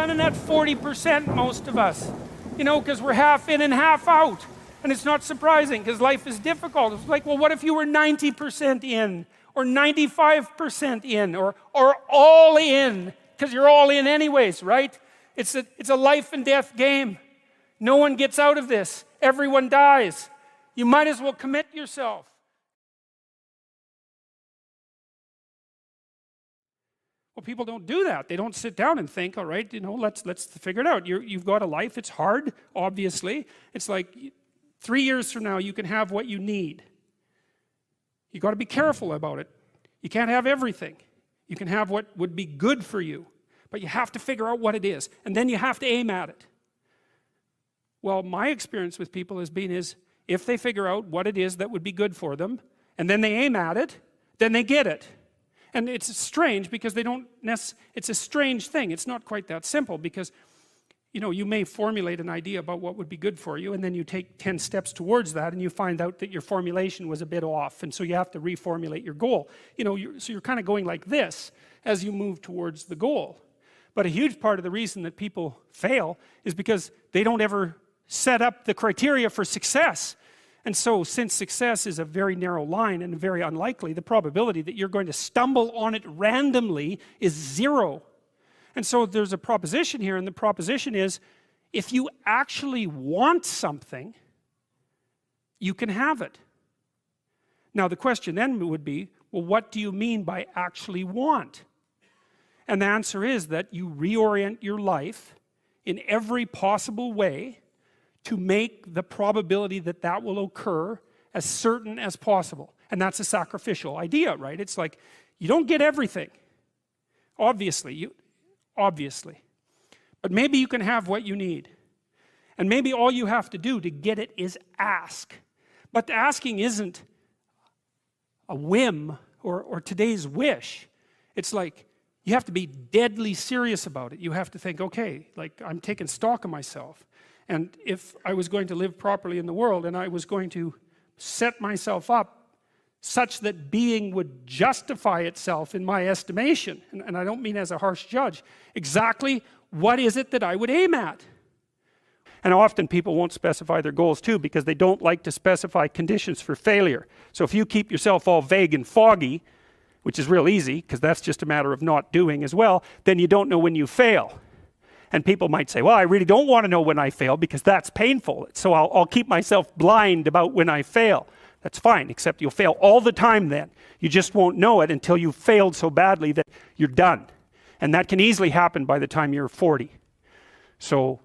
running at 40%, most of us. You know, because we're half in and half out. And it's not surprising, because life is difficult. It's like, well, what if you were 90% in, or 95% in, or all in, because you're all in anyways, right? It's a life and death game. No one gets out of this. Everyone dies. You might as well commit yourself. Well, people don't do that. They don't sit down and think, all right, you know, let's figure it out. You've got a life. It's hard, obviously. It's like 3 years from now, you can have what you need. You got to be careful about it. You can't have everything. You can have what would be good for you, but you have to figure out what it is, and then you have to aim at it. Well, my experience with people has been is if they figure out what it is that would be good for them, and then they aim at it, then they get it. And it's strange because they don't it's a strange thing. It's not quite that simple because, you know, you may formulate an idea about what would be good for you, and then you take 10 steps towards that, and you find out that your formulation was a bit off, and so you have to reformulate your goal. You know, so you're kind of going like this as you move towards the goal. But a huge part of the reason that people fail is because they don't ever set up the criteria for success. And so, since success is a very narrow line and very unlikely, the probability that you're going to stumble on it randomly is 0. And so there's a proposition here, and the proposition is, if you actually want something, you can have it. Now the question then would be, well, what do you mean by actually want? And the answer is that you reorient your life in every possible way to make the probability that that will occur as certain as possible. And that's a sacrificial idea, right? It's like, you don't get everything. Obviously. But maybe you can have what you need. And maybe all you have to do to get it is ask. But the asking isn't a whim or today's wish. It's like, you have to be deadly serious about it. You have to think, okay, like I'm taking stock of myself. And if I was going to live properly in the world and I was going to set myself up such that being would justify itself in my estimation, and I don't mean as a harsh judge, exactly what is it that I would aim at? And often people won't specify their goals too because they don't like to specify conditions for failure. So if you keep yourself all vague and foggy, which is real easy because that's just a matter of not doing as well, then you don't know when you fail. And people might say, well, I really don't want to know when I fail because that's painful. So I'll keep myself blind about when I fail. That's fine, except you'll fail all the time then. You just won't know it until you've failed so badly that you're done. And that can easily happen by the time you're 40. So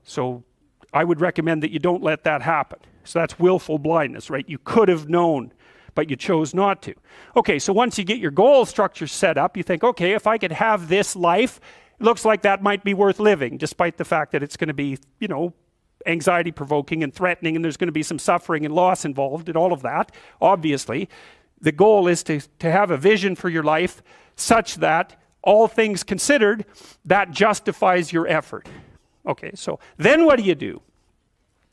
I would recommend that you don't let that happen. So that's willful blindness, right? You could have known, but you chose not to. Okay, so once you get your goal structure set up, you think, okay, if I could have this life, it looks like that might be worth living, despite the fact that it's going to be, you know, anxiety provoking and threatening, and there's going to be some suffering and loss involved in all of that. Obviously, the goal is to have a vision for your life such that all things considered, that justifies your effort. Okay, so then what do?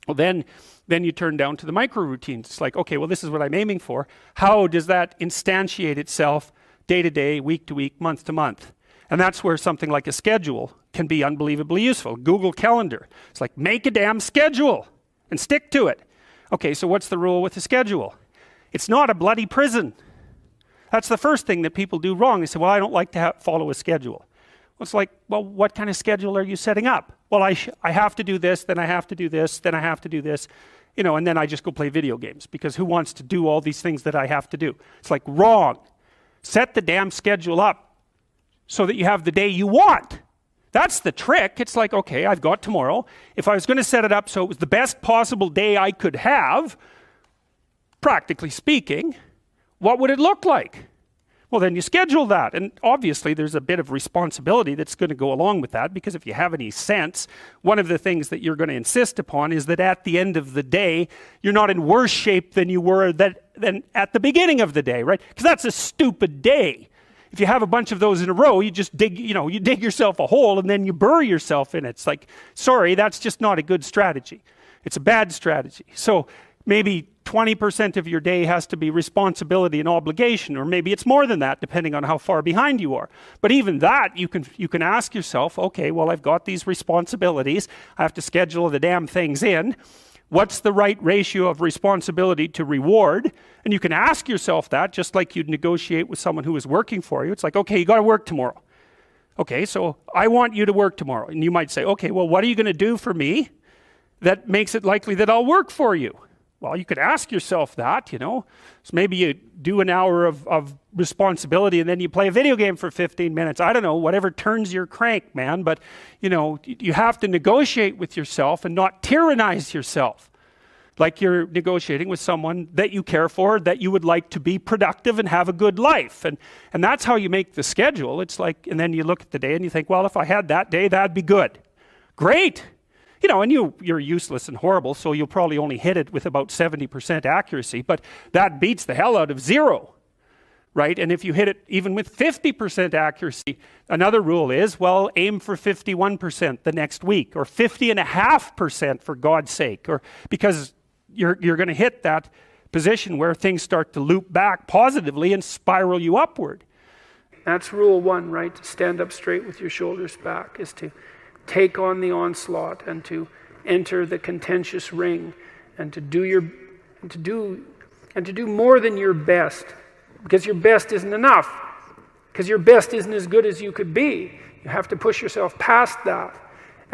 Well, then you turn down to the micro routines. It's like, okay, well, this is what I'm aiming for. How does that instantiate itself day to day, week to week, month to month? And that's where something like a schedule can be unbelievably useful. Google Calendar. It's like, make a damn schedule and stick to it. Okay, so what's the rule with the schedule? It's not a bloody prison. That's the first thing that people do wrong. They say, well, I don't like to follow a schedule. Well, it's like, well, what kind of schedule are you setting up? Well, I have to do this, then I have to do this, then I have to do this. You know, and then I just go play video games because who wants to do all these things that I have to do? It's like, wrong. Set the damn schedule up so that you have the day you want. That's the trick. It's like, okay, I've got tomorrow. If I was going to set it up so it was the best possible day I could have, practically speaking, what would it look like? Well, then you schedule that. And obviously there's a bit of responsibility that's going to go along with that, because if you have any sense, one of the things that you're going to insist upon is that at the end of the day, you're not in worse shape than you were than at the beginning of the day, right? Because that's a stupid day. If you have a bunch of those in a row, you just dig yourself a hole and then you bury yourself in it. It's like, sorry, that's just not a good strategy. It's a bad strategy. So maybe 20% of your day has to be responsibility and obligation, or maybe it's more than that depending on how far behind you are. But even that, you can ask yourself, okay, well, I've got these responsibilities, I have to schedule the damn things in. What's the right ratio of responsibility to reward? And you can ask yourself that, just like you'd negotiate with someone who is working for you. It's like, okay, you got to work tomorrow. Okay, so I want you to work tomorrow. And you might say, okay, well, what are you going to do for me that makes it likely that I'll work for you? Well, you could ask yourself that, you know. So maybe you do an hour of responsibility and then you play a video game for 15 minutes. I don't know, whatever turns your crank, man. But, you know, you have to negotiate with yourself and not tyrannize yourself. Like you're negotiating with someone that you care for, that you would like to be productive and have a good life. And that's how you make the schedule. It's like, and then you look at the day and you think, well, if I had that day, that'd be good. Great. You know, and you're useless and horrible, so you'll probably only hit it with about 70% accuracy, but that beats the hell out of 0, right? And if you hit it even with 50% accuracy, another rule is, well, aim for 51% the next week, or 50.5% for God's sake, or because you're going to hit that position where things start to loop back positively and spiral you upward. That's rule 1, right? To stand up straight with your shoulders back, is to take on the onslaught and to enter the contentious ring and to do more than your best, because your best isn't enough, because your best isn't as good as you could be. You have to push yourself past that,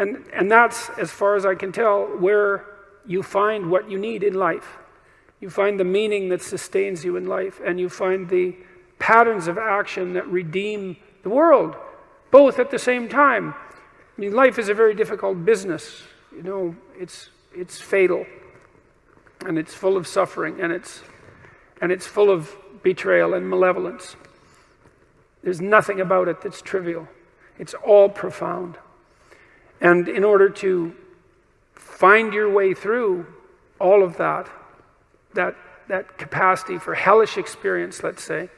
and that's, as far as I can tell, where you find what you need in life. You find the meaning that sustains you in life, and you find the patterns of action that redeem the world, both at the same time. I mean, life is a very difficult business. You know, it's fatal, and it's full of suffering, and it's full of betrayal and malevolence. There's nothing about it that's trivial. It's all profound. And in order to find your way through all of that capacity for hellish experience, let's say,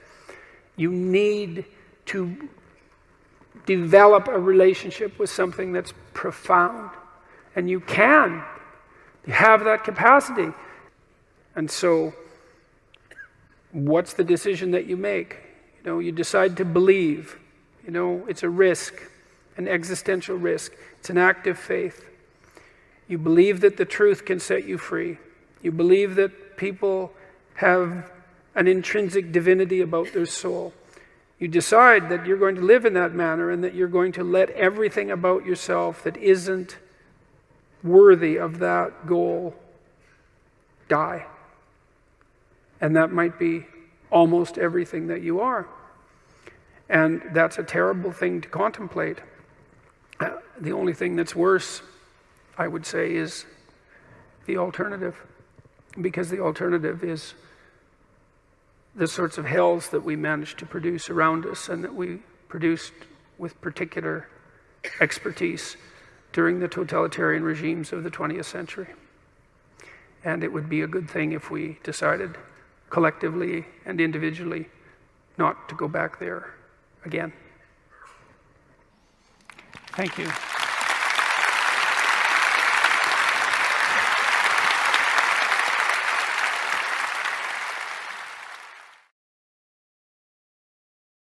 you need to develop a relationship with something that's profound. And you have that capacity. And so, what's the decision that you make? You know, you decide to believe. You know, it's a risk, an existential risk. It's an act of faith. You believe that the truth can set you free. You believe that people have an intrinsic divinity about their soul. You decide that you're going to live in that manner and that you're going to let everything about yourself that isn't worthy of that goal die. And that might be almost everything that you are. And that's a terrible thing to contemplate. The only thing that's worse, I would say, is the alternative. Because the alternative is the sorts of hells that we managed to produce around us and that we produced with particular expertise during the totalitarian regimes of the 20th century. And it would be a good thing if we decided collectively and individually not to go back there again. Thank you.